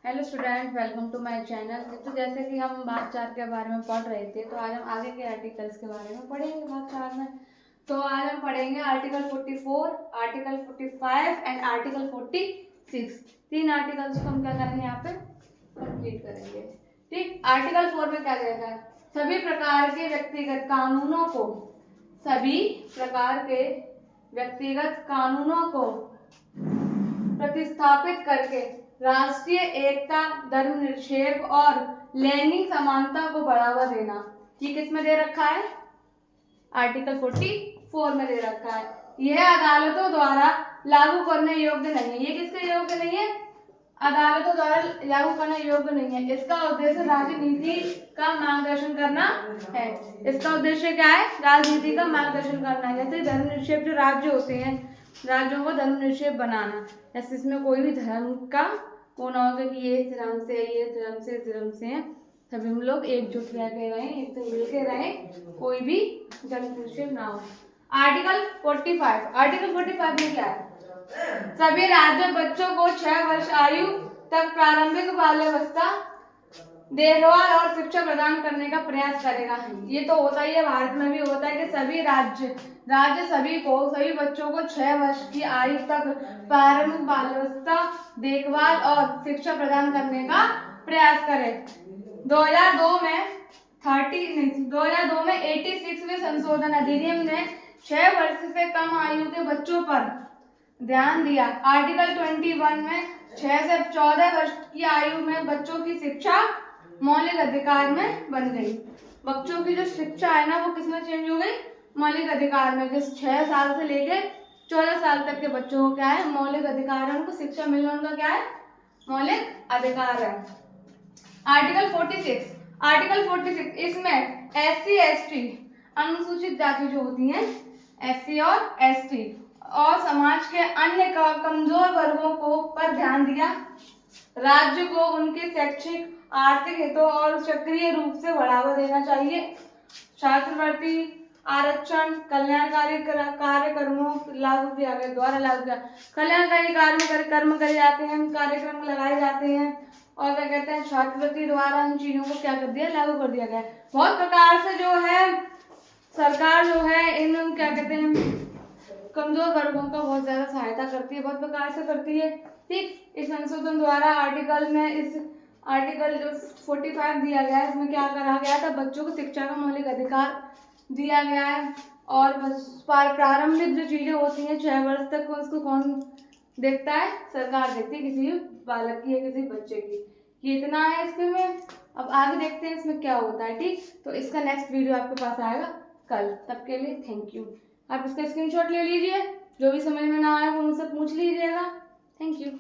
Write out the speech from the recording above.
Hello student, welcome to my channel. तो जैसे कि हम भाग 4 के बारे में पढ़ रहे थे, तो आज हम आगे के आर्टिकल्स के बारे में पढ़ेंगे भाग 4 में। तो आज हम पढ़ेंगे article 44, article 45 and article 46। 3 articles को हम क्या करेंगे, यहाँ पे कंप्लीट करेंगे। ठीक, आर्टिकल 4 में क्या कहता है? सभी प्रकार के व्यक्तिगत कानूनों को प्रतिस्थापित करके राष्ट्रीय एकता, धर्मनिरपेक्ष और लैंगिक समानता को बढ़ावा देना। ये किस में दे रखा है? आर्टिकल 44 में दे रखा है। यह अदालतों द्वारा लागू करने योग्य नहीं है। ये किसके योग्य नहीं है? अदालतों द्वारा लागू करने योग्य नहीं है। इसका उद्देश्य राजनीति का मार्गदर्शन करना है। इसका उद्देश्य क्या है? राजनीति का मार्गदर्शन करना है। जैसे धर्मनिरपेक्ष जो राज्य होते हैं, राज्यों को धर्मनिरपेक्ष बनाना। जैसे इसमें कोई भी धर्म का वो ना होगा कि ये इस धर्म से, ये इस धर्म से, इस धर्म से हैं। सभी हम लोग एकजुट रह के रहें, एक तो मिल के रहें, कोई भी धर्मनिरपेक्ष ना हो। आर्टिकल 45, आर्टिकल 45 में क्या है? सभी राज्य बच्चों को 6 वर्ष आयु तक प्रारंभिक बाल्यावस्था, देखभाल और शिक्षा प्रदान करने का प्रयास करेगा। ये तो होता ही है, भारत में भी होता है कि सभी राज्य सभी बच्चों को 6 वर्ष की आयु तक प्रारंभिक बाल्यावस्था, देखभाल और शिक्षा प्रदान करने का प्रयास करें। 2002 में 86वें संशोधन अधिनियम ने 6 वर्ष से कम आयु के बच्चों पर ध्यान दिया। आर्टिकल 21 में 6 से 14 वर्ष की आयु में बच्चों की शिक्षा मौलिक अधिकार में बन गई। बच्चों की जो शिक्षा है ना, वो किसमें चेंज हो गई? मौलिक अधिकार में। जिस 6 साल से लेके 14 साल तक के बच्चों को क्या है? मौलिक अधिकार है, उनको शिक्षा मिलना उनका क्या है? मौलिक अधिकार है। आर्टिकल 46, आर्टिकल 46 इसमें SC ST अनुसूचित जाति जो होती हैं, SC और ST और समाज के अन्य कमजोर वर्गों को पर ध्यान दिया। राज्य को उनके शैक्षिक, आर्थिक हितों और सक्रिय रूप से बढ़ावा देना चाहिए। छात्रवृत्ति, आरक्षण, कल्याणकारी कार्यक्रमों लागू किया गया, द्वारा लागू किया। कल्याणकारी कार्यक्रम करे जाते हैं, कार्यक्रम लगाए जाते हैं और क्या कहते हैं, छात्रवृत्ति द्वारा इन चीजों को क्या कर दिया? लागू कर दिया गया। बहुत प्रकार से जो है सरकार जो है इन क्या कहते हैं कमजोर वर्गों का बहुत ज्यादा सहायता करती है, बहुत प्रकार से करती है। ठीक, इस संशोधन द्वारा आर्टिकल में इस आर्टिकल जो 45 दिया गया है, इसमें क्या करा गया था? बच्चों को शिक्षा का मौलिक अधिकार दिया गया है। और प्रारंभिक जो चीजें होती हैं 6 वर्ष तक, उसको कौन देखता है? सरकार देखती है, किसी बालक की या किसी बच्चे की। ये इतना है इसके में। अब आगे देखते हैं इसमें क्या होता है। ठीक, तो इसका नेक्स्ट वीडियो आपके पास आएगा कल। तब के लिए थैंक यू। आप इसका स्क्रीनशॉट ले लीजिए, जो भी समझ में ना आए वो मुझसे पूछ लीजिएगा। Thank you.